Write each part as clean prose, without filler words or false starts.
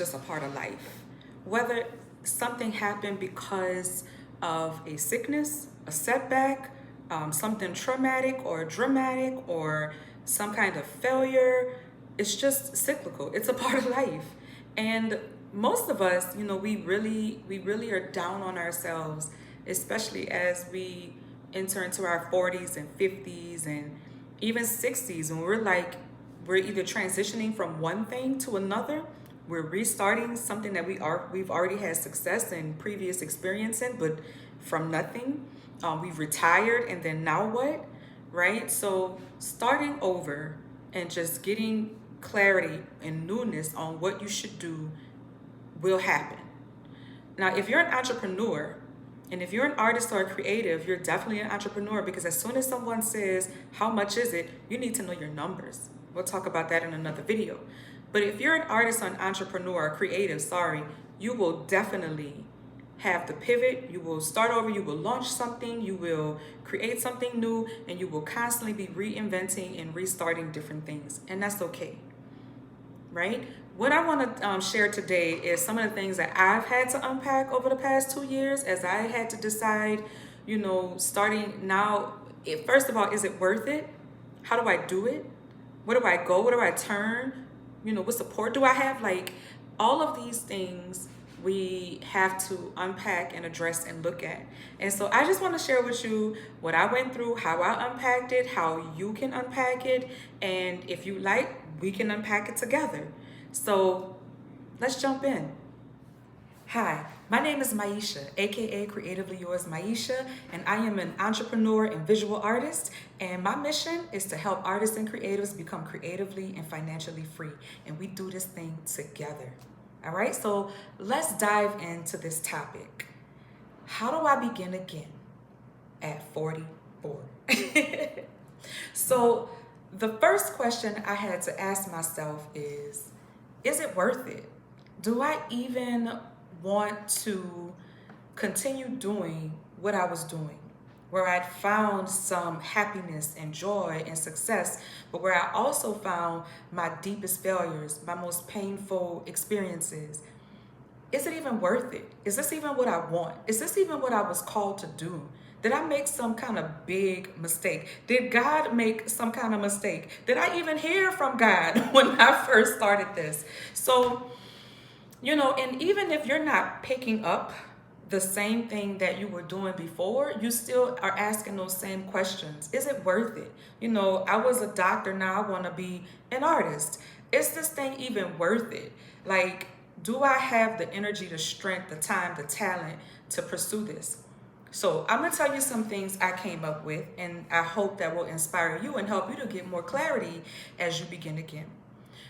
just a part of life. Whether something happened because of a sickness, a setback, something traumatic or dramatic, or some kind of failure, it's just cyclical. It's a part of life. And most of us, we really are down on ourselves, especially as we enter into our 40s and 50s and even 60s, and we're either transitioning from one thing to another, we're restarting something that we've already had success and previous experience in, but from nothing. We've retired, and then now what? Right? So starting over and just getting clarity and newness on what you should do will happen. Now, if you're an entrepreneur, and if you're an artist or a creative, you're definitely an entrepreneur, because as soon as someone says, how much is it? You need to know your numbers. We'll talk about that in another video. But if you're an artist or an entrepreneur or creative, you will definitely have the pivot. You will start over. You will launch something. You will create something new, and you will constantly be reinventing and restarting different things. And that's okay, right? What I want to share today is some of the things that I've had to unpack over the past 2 years, as I had to decide, starting now, first of all, is it worth it? How do I do it? Where do I go? Where do I turn? What support do I have? Like, all of these things we have to unpack and address and look at. And so I just want to share with you what I went through, how I unpacked it, how you can unpack it, and if you like, we can unpack it together. So let's jump in. Hi, my name is Maisha, aka Creatively Yours Maisha, and I am an entrepreneur and visual artist. And my mission is to help artists and creatives become creatively and financially free. And we do this thing together. All right, so let's dive into this topic. How do I begin again at 44? So the first question I had to ask myself is it worth it? Do I even want to continue doing what I was doing, where I'd found some happiness and joy and success, but where I also found my deepest failures, my most painful experiences? Is it even worth it? Is this even what I want? Is this even what I was called to do? Did I make some kind of big mistake? Did God make some kind of mistake? Did I even hear from God when I first started this? So, and even if you're not picking up the same thing that you were doing before, you still are asking those same questions. Is it worth it? I was a doctor, now I want to be an artist. Is this thing even worth it? Like, do I have the energy, the strength, the time, the talent to pursue this? So I'm going to tell you some things I came up with, and I hope that will inspire you and help you to get more clarity as you begin again.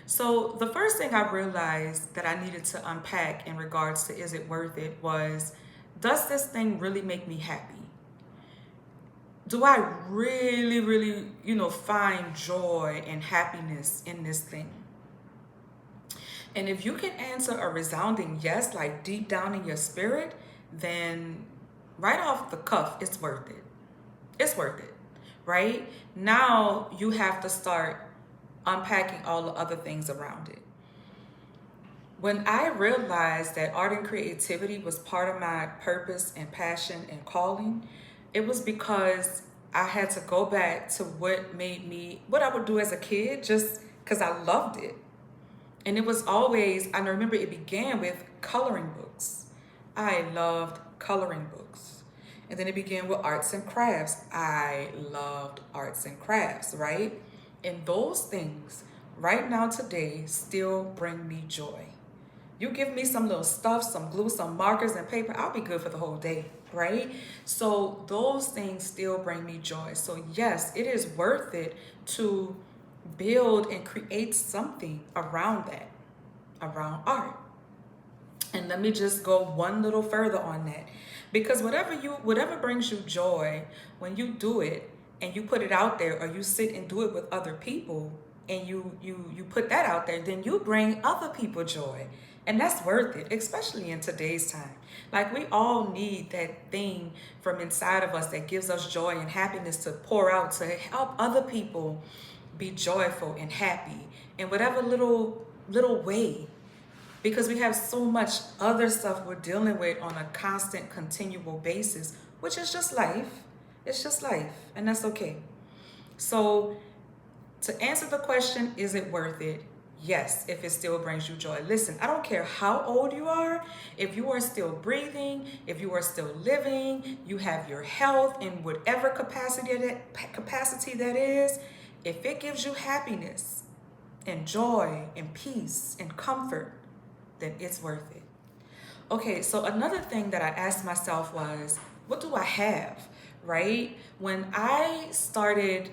So the first thing I realized that I needed to unpack in regards to is it worth it was, does this thing really make me happy? Do I really, really, find joy and happiness in this thing? And if you can answer a resounding yes, like deep down in your spirit, then right off the cuff, it's worth it. It's worth it, right? Now you have to start unpacking all the other things around it. When I realized that art and creativity was part of my purpose and passion and calling, it was because I had to go back to what I would do as a kid, just because I loved it. And it was always, I remember it began with coloring books. I loved coloring books. And then it began with arts and crafts. I loved arts and crafts, right? And those things right now today still bring me joy. You give me some little stuff, some glue, some markers and paper, I'll be good for the whole day, right? So those things still bring me joy. So yes, it is worth it to build and create something around that, around art. And let me just go one little further on that. Because whatever brings you joy, when you do it and you put it out there, or you sit and do it with other people and you put that out there, then you bring other people joy. And that's worth it, especially in today's time. Like, we all need that thing from inside of us that gives us joy and happiness to pour out, to help other people be joyful and happy in whatever little way because we have so much other stuff we're dealing with on a constant, continual basis, which is just life. It's just life, and that's okay. So, to answer the question, is it worth it? Yes, if it still brings you joy. Listen, I don't care how old you are, if you are still breathing, if you are still living, you have your health in whatever capacity that is, if it gives you happiness and joy and peace and comfort, then it's worth it. Okay, so another thing that I asked myself was, what do I have, right? When I started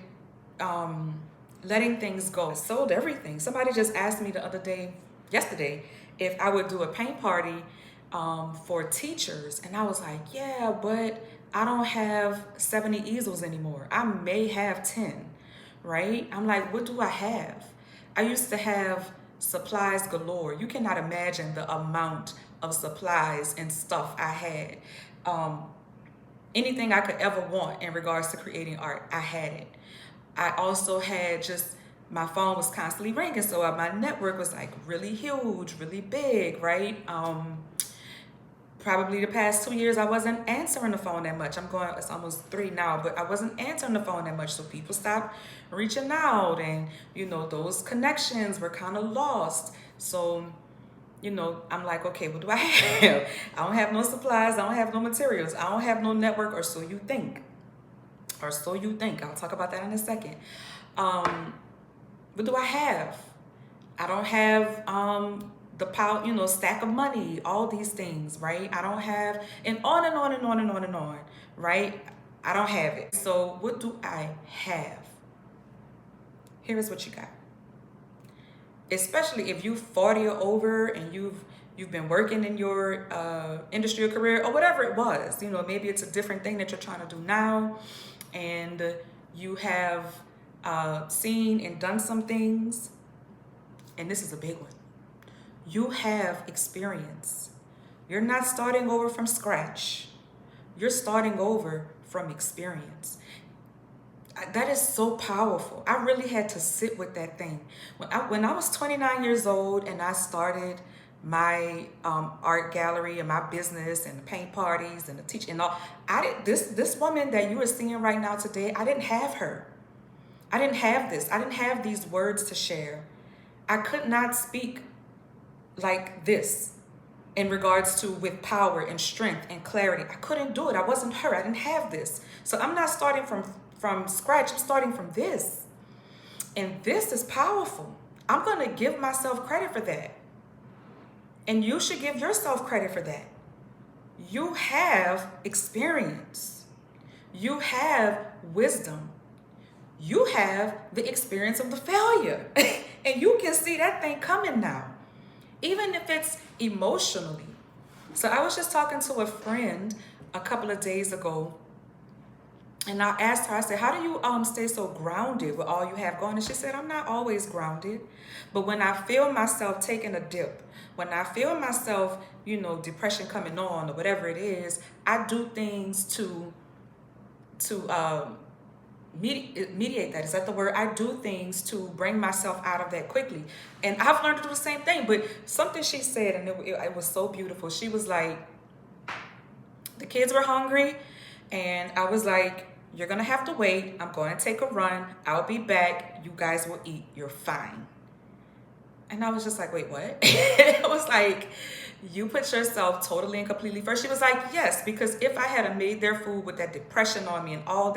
letting things go, I sold everything. Somebody just asked me yesterday, if I would do a paint party for teachers. And I was like, yeah, but I don't have 70 easels anymore. I may have 10, right? I'm like, what do I have? I used to have supplies galore. You cannot imagine the amount of supplies and stuff I had. Anything I could ever want in regards to creating art, I had it. I also had my phone was constantly ringing, so my network was like really huge, really big, right? Probably the past 2 years, I wasn't answering the phone that much. It's almost 3 now, but I wasn't answering the phone that much, so people stopped reaching out, and those connections were kind of lost. So I'm like, okay, what do I have? I don't have no supplies, I don't have no materials, I don't have no network, or so you think. I'll talk about that in a second. What do I have? I don't have the power, stack of money, all these things, right? I don't have, and on and on and on and on and on, right? I don't have it. So what do I have? Here is what you got. Especially if you're 40 or over and you've been working in your industry or career or whatever it was, maybe it's a different thing that you're trying to do now, and you have seen and done some things, and this is a big one. You have experience. You're not starting over from scratch. You're starting over from experience. That is so powerful. I really had to sit with that thing. When I was 29 years old and I started my art gallery and my business and the paint parties and the teaching and all, this woman that you are seeing right now today, I didn't have her. I didn't have this. I didn't have these words to share. I could not speak like this in regards to with power and strength and clarity. I couldn't do it. I wasn't her. I didn't have this. So I'm not starting from scratch. I'm starting from this. And this is powerful. I'm going to give myself credit for that. And you should give yourself credit for that. You have experience. You have wisdom. You have the experience of the failure. And you can see that thing coming now, even if it's emotionally. So I was just talking to a friend a couple of days ago, and I asked her, I said, how do you stay so grounded with all you have going? And she said, I'm not always grounded, but when I feel myself taking a dip, when I feel myself, depression coming on or whatever it is, I do things to mediate that. Is that the word? I do things to bring myself out of that quickly. And I've learned to do the same thing, but something she said, and it was so beautiful. She was like, the kids were hungry, and I was like, you're going to have to wait. I'm going to take a run. I'll be back. You guys will eat. You're fine. And I was just like, wait, what? I was like, you put yourself totally and completely first. She was like, yes, because if I had made their food with that depression on me and all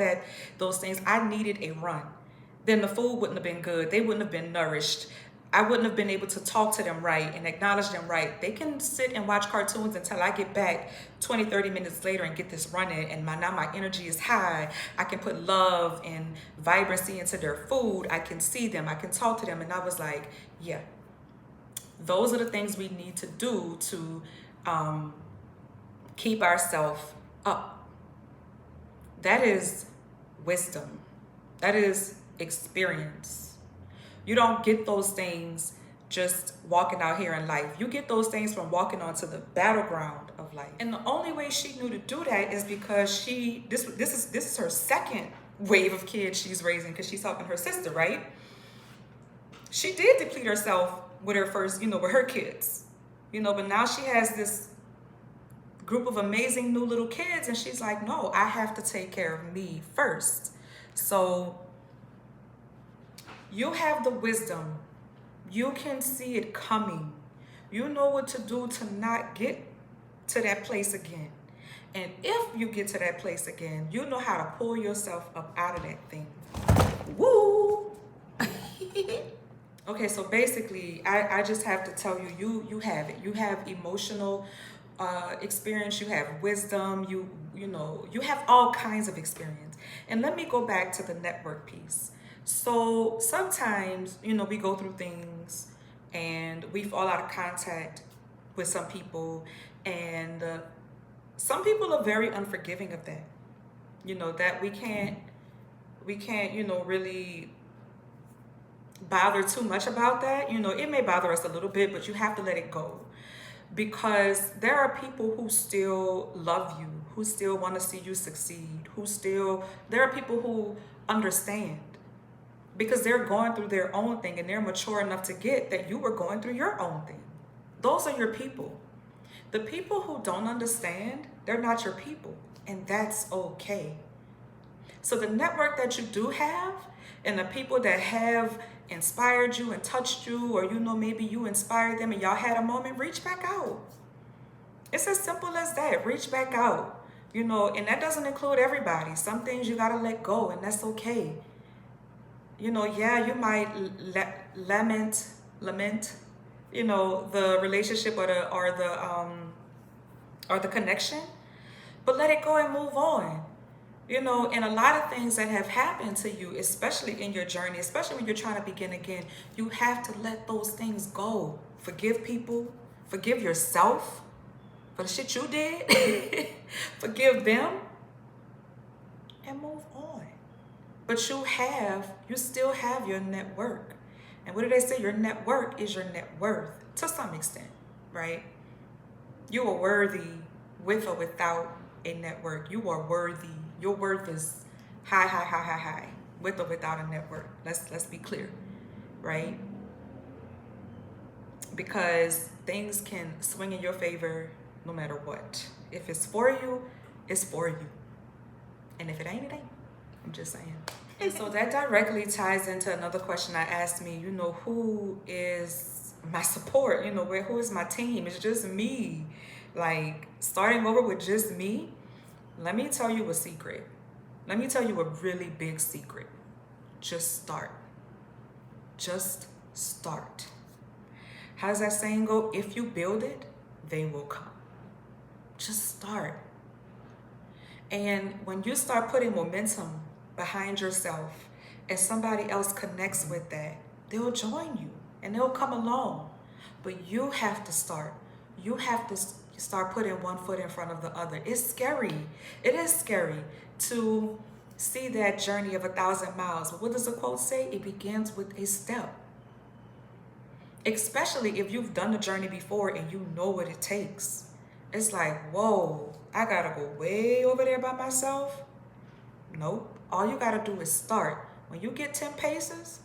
those things, I needed a run. Then the food wouldn't have been good. They wouldn't have been nourished. I wouldn't have been able to talk to them right and acknowledge them right. They can sit and watch cartoons until I get back 20, 30 minutes later and get this running, and now my energy is high. I can put love and vibrancy into their food. I can see them. I can talk to them. And I was like, yeah, those are the things we need to do to keep ourselves up. That is wisdom. That is experience. You don't get those things just walking out here in life. You get those things from walking onto the battleground of life. And the only way she knew to do that is because this is her second wave of kids she's raising, because she's helping her sister, right? She did deplete herself with her first, with her kids. But now she has this group of amazing new little kids, and she's like, no, I have to take care of me first. So you have the wisdom. You can see it coming. You know what to do to not get to that place again. And if you get to that place again, you know how to pull yourself up out of that thing. Woo! Okay, so basically, I just have to tell you, you have it. You have emotional experience. You have wisdom. You have all kinds of experience. And let me go back to the network piece. So sometimes, we go through things and we fall out of contact with some people, and some people are very unforgiving of that. That we can't, really bother too much about that. It may bother us a little bit, but you have to let it go, because there are people who still love you, who still want to see you succeed, there are people who understand, because they're going through their own thing and they're mature enough to get that you were going through your own thing. Those are your people. The people who don't understand, they're not your people, and that's okay. So the network that you do have, and the people that have inspired you and touched you, or maybe you inspired them and y'all had a moment, reach back out. It's as simple as that. Reach back out. And that doesn't include everybody. Some things you gotta let go, and that's okay. Yeah, you might lament, the relationship or the connection, but let it go and move on. And a lot of things that have happened to you, especially in your journey, especially when you're trying to begin again, you have to let those things go. Forgive people, forgive yourself for the shit you did, forgive them, and move on. But you still have your network. And what do they say? Your network is your net worth, to some extent, right? You are worthy with or without a network. You are worthy. Your worth is high, with or without a network. Let's be clear, right? Because things can swing in your favor no matter what. If it's for you, it's for you. And if it ain't, it ain't. I'm just saying. And so that directly ties into another question I asked me, who is my support? Who is my team? It's just me. Like, starting over with just me. Let me tell you a secret. Let me tell you a really big secret. Just start. Just start. How does that saying go? If you build it, they will come. Just start. And when you start putting momentum behind yourself and somebody else connects with that, they'll join you and they'll come along. But you have to start. You have to start putting one foot in front of the other. It's scary. It is scary to see that journey of 1,000 miles. But what does the quote say? It begins with a step. Especially if you've done the journey before and you know what it takes. It's like, whoa, I gotta go way over there by myself. Nope. All you gotta do is start. When you get 10 paces,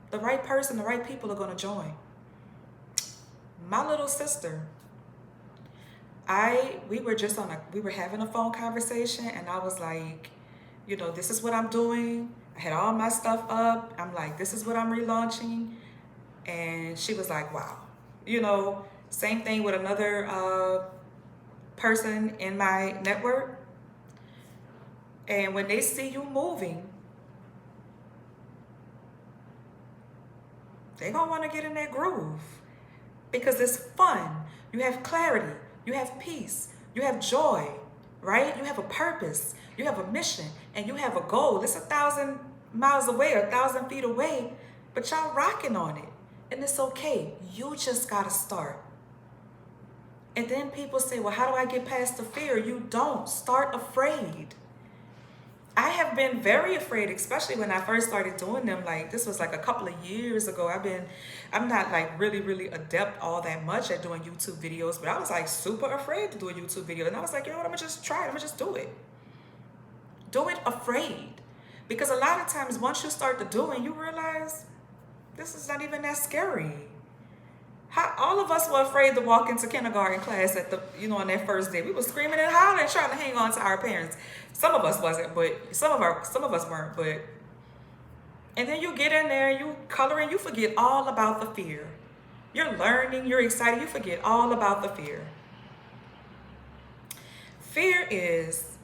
the right person, the right people are gonna join. My little sister, we were having a phone conversation, and I was like, this is what I'm doing. I had all my stuff up. I'm like, this is what I'm relaunching. And she was like, wow. Same thing with another person in my network. And when they see you moving, they're gonna want to get in that groove, because it's fun. You have clarity, you have peace, you have joy, right? You have a purpose, you have a mission, and you have a goal. It's 1,000 miles away or 1,000 feet away, but y'all rocking on it. And it's okay. You just gotta start. And then people say, well, how do I get past the fear? You don't. Start afraid. I have been very afraid, especially when I first started doing them. Like, this was like a couple of years ago. I'm not like really adept all that much at doing YouTube videos, but I was like super afraid to do a YouTube video. And I was like, you know what, I'm gonna just try it. I'm gonna just do it. Do it afraid. Because a lot of times once you start to do it, you realize this is not even that scary. All of us were afraid to walk into kindergarten class at the, on that first day. We were screaming and hollering, trying to hang on to our parents. Some of us wasn't, but some of us weren't. But and then you get in there, you coloring, you forget all about the fear. You're learning, you're excited, you forget all about the fear. Fear is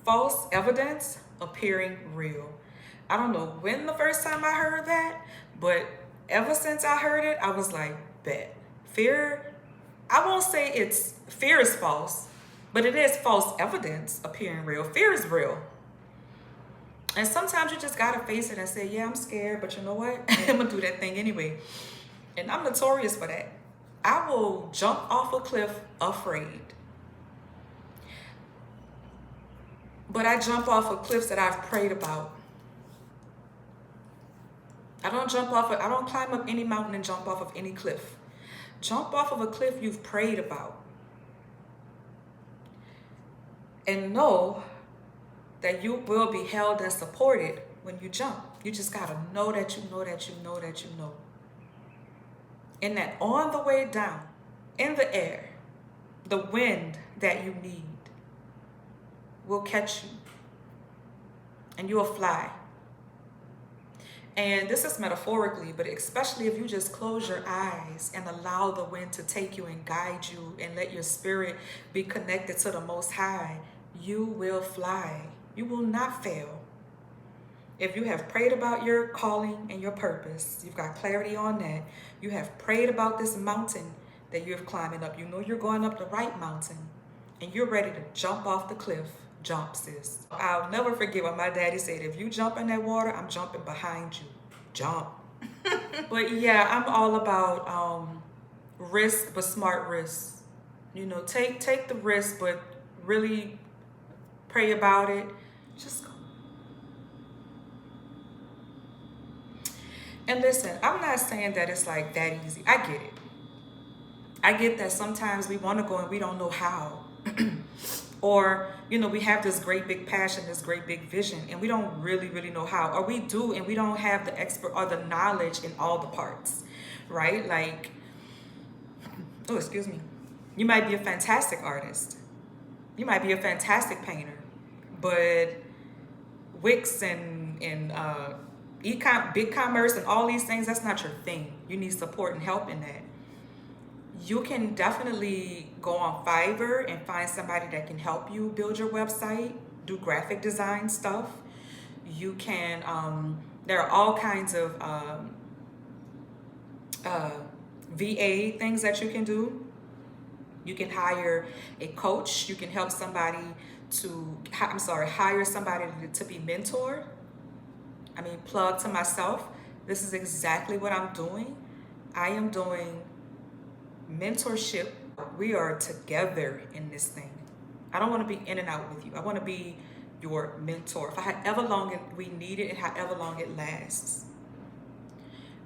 false evidence appearing real. I don't know when the first time I heard that, but ever since I heard it, I was like, bet. Fear, I won't say fear is false, but it is false evidence appearing real. Fear is real. And sometimes you just gotta face it and say, yeah, I'm scared, but you know what? I'm gonna do that thing anyway. And I'm notorious for that. I will jump off a cliff afraid. But I jump off of cliffs that I've prayed about. I don't climb up any mountain and jump off of any cliff. Jump off of a cliff you've prayed about. And know that you will be held and supported when you jump. You just gotta know that you know that you know that you know. And that on the way down, in the air, the wind that you need will catch you. And you'll fly. And this is metaphorically, but especially if you just close your eyes and allow the wind to take you and guide you and let your spirit be connected to the Most High, you will fly. You will not fail. If you have prayed about your calling and your purpose, you've got clarity on that. You have prayed about this mountain that you're climbing up. You know you're going up the right mountain and you're ready to jump off the cliff. Jump, sis. I'll never forget what my daddy said. If you jump in that water, I'm jumping behind you. Jump. But yeah, I'm all about risk, but smart risk. Take the risk, but really pray about it. Just go. And listen, I'm not saying that it's like that easy. I get it. I get that sometimes we want to go and we don't know how. Or, we have this great big passion, this great big vision, and we don't really, really know how. Or we do, and we don't have the expert or the knowledge in all the parts, right? Like, oh, excuse me. You might be a fantastic artist. You might be a fantastic painter. But Wix and big commerce and all these things, that's not your thing. You need support and help in that. You can definitely go on Fiverr and find somebody that can help you build your website, do graphic design stuff. You can, there are all kinds of VA things that you can do. You can hire a coach. You can help somebody hire somebody to be mentored. Plug to myself. This is exactly what I'm doing. I am doing mentorship. We are together in this thing. I don't want to be in and out with you. I want to be your mentor for however long we need it and however long it lasts.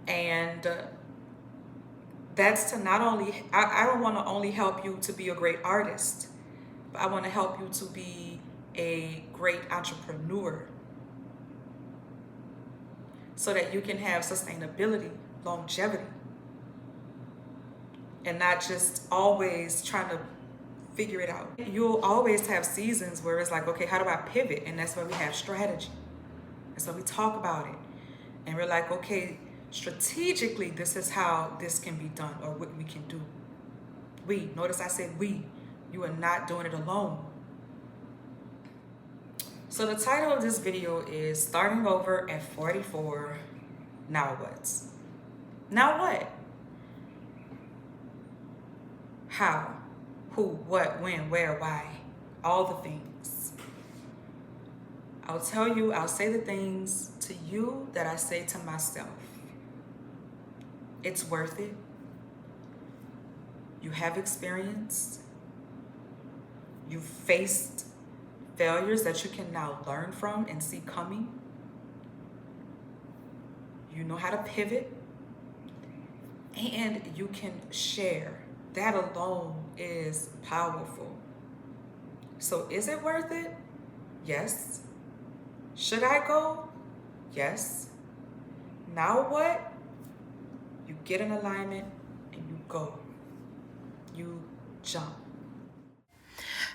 And that's to not only, I don't want to only help you to be a great artist, but I want to help you to be a great entrepreneur so that you can have sustainability, longevity. And not just always trying to figure it out. You'll always have seasons where it's like, okay, how do I pivot? And that's where we have strategy. And so we talk about it. And we're like, okay, strategically, this is how this can be done or what we can do. Notice I said we. You are not doing it alone. So the title of this video is Starting Over at 44, Now What? Now what? How, who, what, when, where, why, all the things. I'll say the things to you that I say to myself. It's worth it. You have experience. You've faced failures that you can now learn from and see coming. You know how to pivot. And you can share. That alone is powerful. So is it worth it? Yes. Should I go? Yes. Now what? You get in alignment and you go. You jump.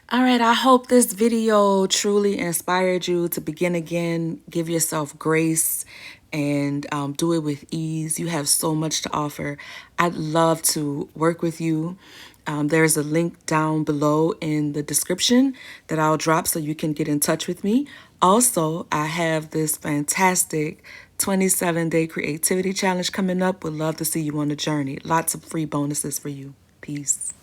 All right, I hope this video truly inspired you to begin again, give yourself grace, and do it with ease. You have so much to offer. I'd love to work with you. There's a link down below in the description that I'll drop so you can get in touch with me. Also, I have this fantastic 27-day creativity challenge coming up. Would love to see you on the journey. Lots of free bonuses for you. Peace.